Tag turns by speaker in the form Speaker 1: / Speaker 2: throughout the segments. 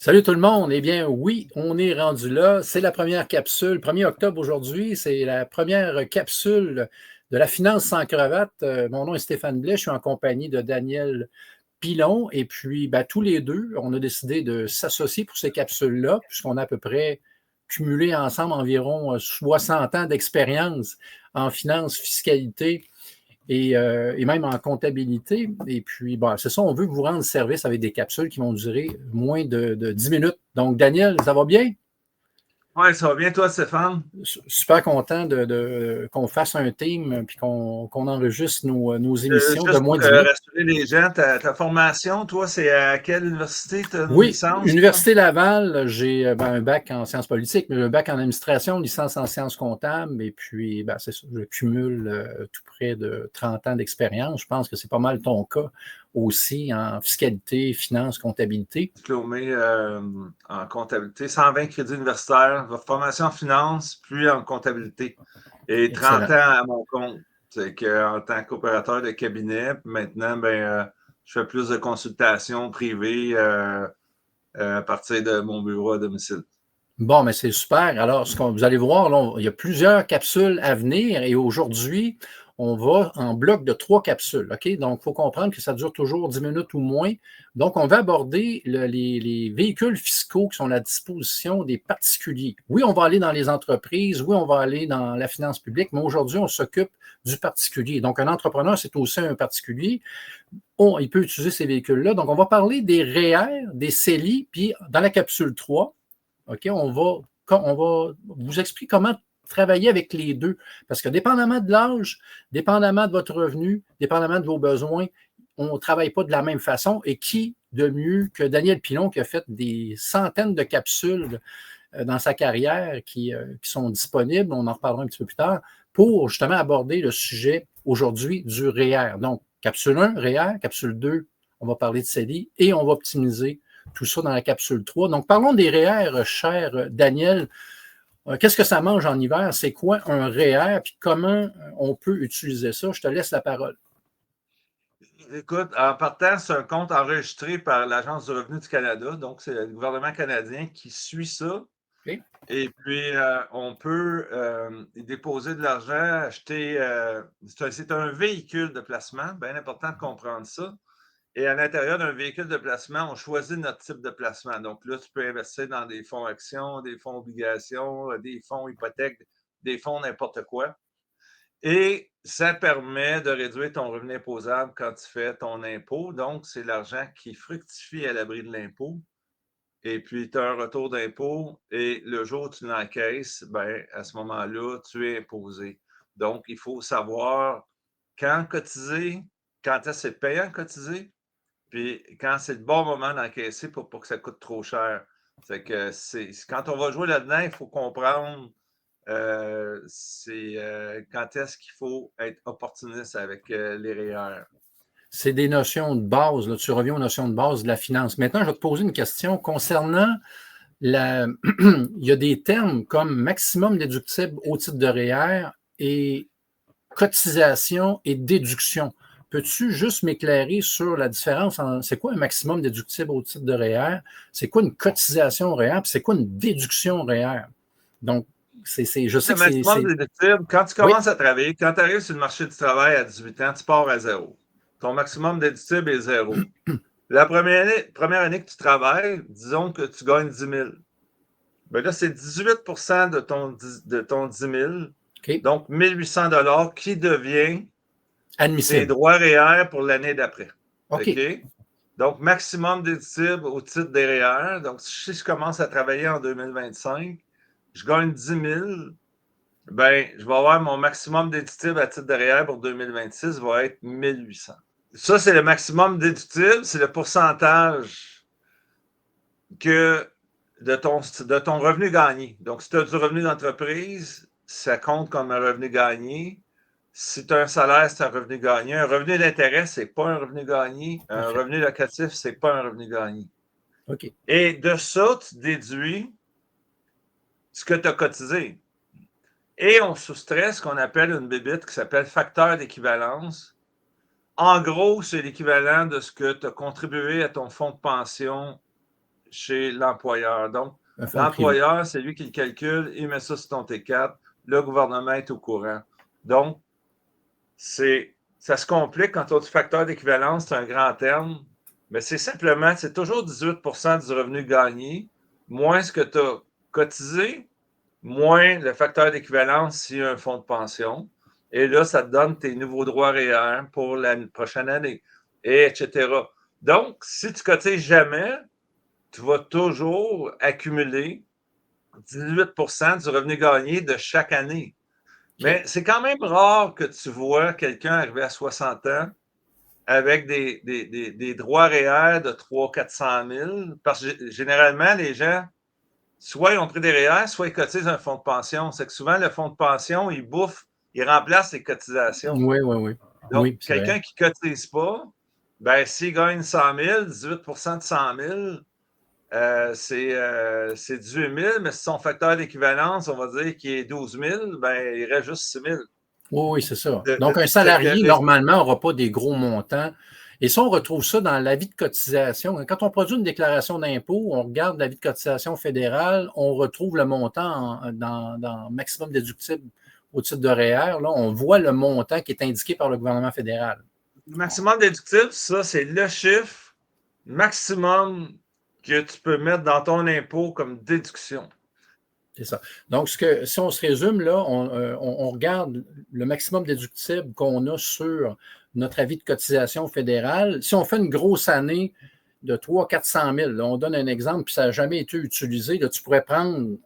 Speaker 1: Salut tout le monde. Eh bien, oui, on est rendu là. C'est la première capsule. 1er octobre aujourd'hui, c'est la première capsule de la finance sans cravate. Mon nom est Stéphane Blais. Je suis en compagnie de Daniel Pilon. Et puis, tous les deux, on a décidé de s'associer pour ces capsules-là, puisqu'on a à peu près cumulé ensemble environ 60 ans d'expérience en finance, fiscalité et même en comptabilité. Et puis, c'est ça, on veut vous rendre service avec des capsules qui vont durer moins de 10 minutes. Donc, Daniel, ça va bien?
Speaker 2: Oui, ça va bien, toi, Stéphane?
Speaker 1: Super content qu'on fasse un team puis qu'on enregistre nos émissions de
Speaker 2: Juste
Speaker 1: moins
Speaker 2: pour
Speaker 1: de 10 minutes.
Speaker 2: rassurer les gens, ta formation, toi, c'est à quelle université? Tu as une
Speaker 1: Oui,
Speaker 2: licence?
Speaker 1: Université Laval, j'ai un bac en sciences politiques, mais un bac en administration, une licence en sciences comptables, et puis c'est ça, je cumule tout près de 30 ans d'expérience. Je pense que c'est pas mal ton cas aussi en fiscalité, finance, comptabilité.
Speaker 2: Diplômé en comptabilité, 120 crédits universitaires, formation en finance, puis en comptabilité. Et 30
Speaker 1: Excellent.
Speaker 2: ans à mon compte. C'est qu'en tant qu'opérateur de cabinet, maintenant, je fais plus de consultations privées à partir de mon bureau à domicile.
Speaker 1: Bon, mais c'est super. Alors, vous allez voir, là, il y a plusieurs capsules à venir et aujourd'hui, on va en bloc de 3 capsules. OK? Donc, il faut comprendre que ça dure toujours 10 minutes ou moins. Donc, on va aborder les véhicules fiscaux qui sont à la disposition des particuliers. Oui, on va aller dans les entreprises, oui, on va aller dans la finance publique, mais aujourd'hui, on s'occupe du particulier. Donc, un entrepreneur, c'est aussi un particulier. Il peut utiliser ces véhicules-là. Donc, on va parler des REER, des CELI, puis dans la capsule 3, OK, on va vous expliquer comment travailler avec les deux. Parce que dépendamment de l'âge, dépendamment de votre revenu, dépendamment de vos besoins, on ne travaille pas de la même façon. Et qui de mieux que Daniel Pilon qui a fait des centaines de capsules dans sa carrière qui sont disponibles, on en reparlera un petit peu plus tard, pour justement aborder le sujet aujourd'hui du REER. Donc, capsule 1, REER, capsule 2, on va parler de CELI et on va optimiser tout ça dans la capsule 3. Donc, parlons des REER, cher Daniel. Qu'est-ce que ça mange en hiver? C'est quoi un REER? Puis comment on peut utiliser ça? Je te laisse la parole.
Speaker 2: Écoute, en partant, c'est un compte enregistré par l'Agence du revenu du Canada. Donc, c'est le gouvernement canadien qui suit ça.
Speaker 1: Okay?
Speaker 2: Et puis, on peut y déposer de l'argent, acheter. C'est un véhicule de placement, bien important de comprendre ça. Et à l'intérieur d'un véhicule de placement, on choisit notre type de placement. Donc là, tu peux investir dans des fonds actions, des fonds obligations, des fonds hypothèques, des fonds n'importe quoi. Et ça permet de réduire ton revenu imposable quand tu fais ton impôt. Donc, c'est l'argent qui fructifie à l'abri de l'impôt. Et puis, tu as un retour d'impôt et le jour où tu l'encaisses, à ce moment-là, tu es imposé. Donc, il faut savoir quand cotiser, quand est-ce que c'est payant de cotiser, puis quand c'est le bon moment d'encaisser pour pas que ça coûte trop cher. C'est que quand on va jouer là-dedans, il faut comprendre quand est-ce qu'il faut être opportuniste avec les REER.
Speaker 1: C'est des notions de base. Là. Tu reviens aux notions de base de la finance. Maintenant, je vais te poser une question concernant il y a des termes comme maximum déductible au titre de REER et cotisation et déduction. Peux-tu juste m'éclairer sur la différence entre c'est quoi un maximum déductible au titre de REER, c'est quoi une cotisation REER, puis c'est quoi une déduction REER? Donc, je sais
Speaker 2: Le
Speaker 1: que
Speaker 2: maximum déductible, quand tu
Speaker 1: Oui,
Speaker 2: commences à travailler, quand tu arrives sur le marché du travail à 18 ans, tu pars à zéro. Ton maximum déductible est zéro. La première année que tu travailles, disons que tu gagnes 10 000. Ben là, c'est 18 de ton 10 000,
Speaker 1: OK.
Speaker 2: donc 1 800 qui devient tes
Speaker 1: Admissible.
Speaker 2: droits REER pour l'année d'après. OK?
Speaker 1: OK.
Speaker 2: Donc, maximum déductible au titre des REER. Donc, si je commence à travailler en 2025, je gagne 10 000, je vais avoir mon maximum déductible à titre de REER pour 2026 va être 1 800. Ça, c'est le maximum déductible, c'est le pourcentage que de ton revenu gagné. Donc, si tu as du revenu d'entreprise, ça compte comme un revenu gagné. Si tu as un salaire, c'est un revenu gagné. Un revenu d'intérêt, ce n'est pas un revenu gagné. Un
Speaker 1: Parfait.
Speaker 2: revenu locatif, ce n'est pas un revenu gagné.
Speaker 1: OK.
Speaker 2: Et de ça, tu déduis ce que tu as cotisé. Et on soustrait ce qu'on appelle une bébite qui s'appelle facteur d'équivalence. En gros, c'est l'équivalent de ce que tu as contribué à ton fonds de pension chez l'employeur. Donc,
Speaker 1: Un fonds privé.
Speaker 2: l'employeur, c'est lui qui le calcule, il met ça sur ton T4, le gouvernement est au courant. Donc, ça se complique quand tu as du facteur d'équivalence, c'est un grand terme, mais c'est toujours 18% du revenu gagné, moins ce que tu as cotisé, moins le facteur d'équivalence s'il y a un fonds de pension. Et là, ça te donne tes nouveaux droits REER pour la prochaine année, et etc. Donc, si tu cotises jamais, tu vas toujours accumuler 18% du revenu gagné de chaque année. Mais c'est quand même rare que tu vois quelqu'un arriver à 60 ans avec des droits REER de 300 000 400 000, parce que généralement, les gens, soit ils ont pris des REER, soit ils cotisent un fonds de pension. C'est que souvent, le fonds de pension, il bouffe, il remplace les cotisations.
Speaker 1: Oui, oui, oui.
Speaker 2: Donc,
Speaker 1: Oui,
Speaker 2: quelqu'un qui ne cotise pas, ben, s'il gagne 100 000, 18% de 100 000, c'est 18 000, mais si son facteur d'équivalence, on va dire qu'il est 12 000, ben, il reste juste 6 000.
Speaker 1: Oui, oui, c'est ça. Donc, un salarié, normalement, n'aura pas des gros montants. Et ça, on retrouve ça dans l'avis de cotisation. Quand on produit une déclaration d'impôt, on regarde l'avis de cotisation fédérale, on retrouve le montant dans maximum déductible au titre de REER. Là, on voit le montant qui est indiqué par le gouvernement fédéral.
Speaker 2: Le maximum déductible, ça, c'est le chiffre maximum que tu peux mettre dans ton impôt comme déduction.
Speaker 1: C'est ça. Donc, si on se résume, là, on regarde le maximum déductible qu'on a sur notre avis de cotisation fédérale. Si on fait une grosse année de 300 000 400 000, là, on donne un exemple, puis ça n'a jamais été utilisé, là, tu pourrais prendre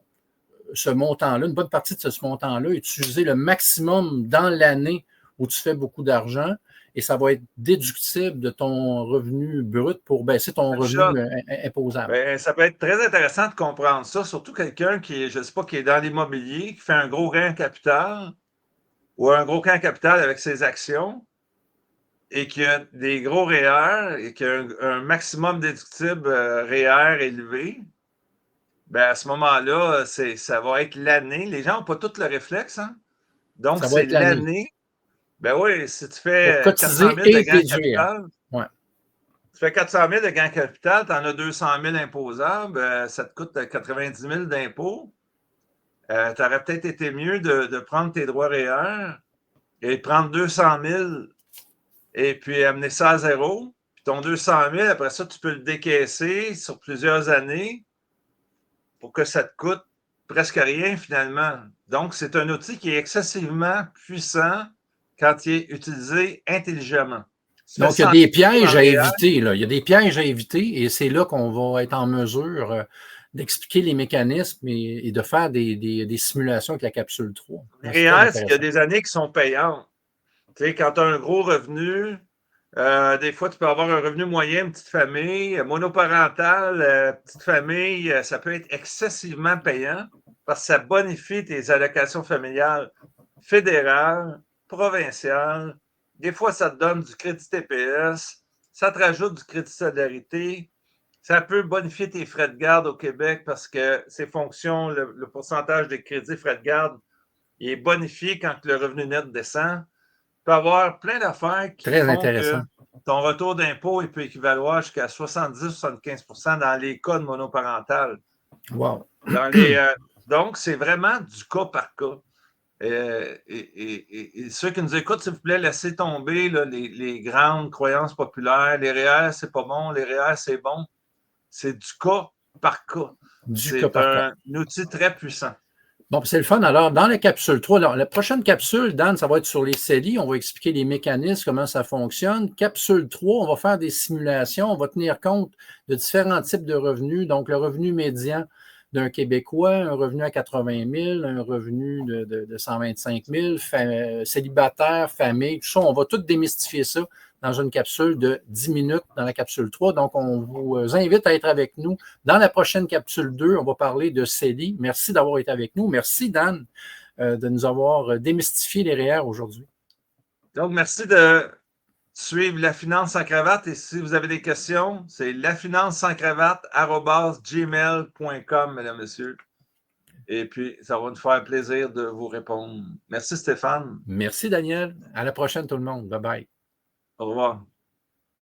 Speaker 1: ce montant-là, une bonne partie de ce montant-là, utiliser le maximum dans l'année où tu fais beaucoup d'argent, et ça va être déductible de ton revenu brut pour baisser ton revenu imposable.
Speaker 2: Ben, ça peut être très intéressant de comprendre ça, surtout quelqu'un qui est, je ne sais pas, qui est dans l'immobilier, qui fait un gros gain capital ou un gros gain capital avec ses actions et qui a des gros REER et qui a un maximum déductible REER élevé. Ben, à ce moment-là, ça va être l'année. Les gens n'ont pas tout le réflexe, hein? Donc,
Speaker 1: ça va
Speaker 2: c'est
Speaker 1: être l'année.
Speaker 2: l'année. Ben oui, si tu
Speaker 1: Pour
Speaker 2: fais 400
Speaker 1: cotiser
Speaker 2: 000 de
Speaker 1: et
Speaker 2: gain
Speaker 1: déduire.
Speaker 2: capital,
Speaker 1: Ouais.
Speaker 2: tu fais 400 000 de gain capital, tu en as 200 000 imposables, ça te coûte 90 000 d'impôts. Tu aurais peut-être été mieux de prendre tes droits REER et de prendre 200 000 et puis amener ça à zéro. Puis ton 200 000, après ça, tu peux le décaisser sur plusieurs années pour que ça te coûte presque rien finalement. Donc, c'est un outil qui est excessivement puissant quand il est utilisé intelligemment.
Speaker 1: Donc, il y a des pièges à éviter. Là. Il y a des pièges à éviter et c'est là qu'on va être en mesure d'expliquer les mécanismes et de faire des simulations avec la capsule 3.
Speaker 2: Le REER, c'est qu'il y a des années qui sont payantes. Tu sais, quand tu as un gros revenu, des fois, tu peux avoir un revenu moyen, une petite famille, monoparentale, petite famille, ça peut être excessivement payant parce que ça bonifie tes allocations familiales fédérales, provinciales. Des fois, ça te donne du crédit TPS, ça te rajoute du crédit solidarité. Ça peut bonifier tes frais de garde au Québec parce que ces fonctions, le pourcentage des crédits frais de garde, il est bonifié quand le revenu net descend. Il peut y avoir plein d'affaires qui font que ton retour d'impôt il peut équivaloir jusqu'à 70-75% dans les cas de monoparental.
Speaker 1: Wow.
Speaker 2: Donc, c'est vraiment du cas par cas. Et ceux qui nous écoutent, s'il vous plaît, laissez tomber là, les grandes croyances populaires. Les REER, c'est pas bon. Les REER, c'est bon. C'est du cas par cas. C'est un outil très puissant.
Speaker 1: Bon, c'est le fun. Alors, dans la capsule 3, alors, la prochaine capsule, Dan, ça va être sur les CELI. On va expliquer les mécanismes, comment ça fonctionne. Capsule 3, on va faire des simulations. On va tenir compte de différents types de revenus. Donc, le revenu médian d'un Québécois, un revenu à 80 000, un revenu de 125 000, célibataire, famille, tout ça. On va tout démystifier ça dans une capsule de 10 minutes dans la capsule 3. Donc, on vous invite à être avec nous. Dans la prochaine capsule 2, on va parler de CELI. Merci d'avoir été avec nous. Merci, Dan, de nous avoir démystifié les REER aujourd'hui.
Speaker 2: Donc, merci de suivre La Finance sans cravate. Et si vous avez des questions, c'est lafinancesanscravate@gmail.com, mesdames, messieurs. Et puis, ça va nous faire plaisir de vous répondre. Merci, Stéphane.
Speaker 1: Merci, Daniel. À la prochaine, tout le monde. Bye-bye.
Speaker 2: Au revoir.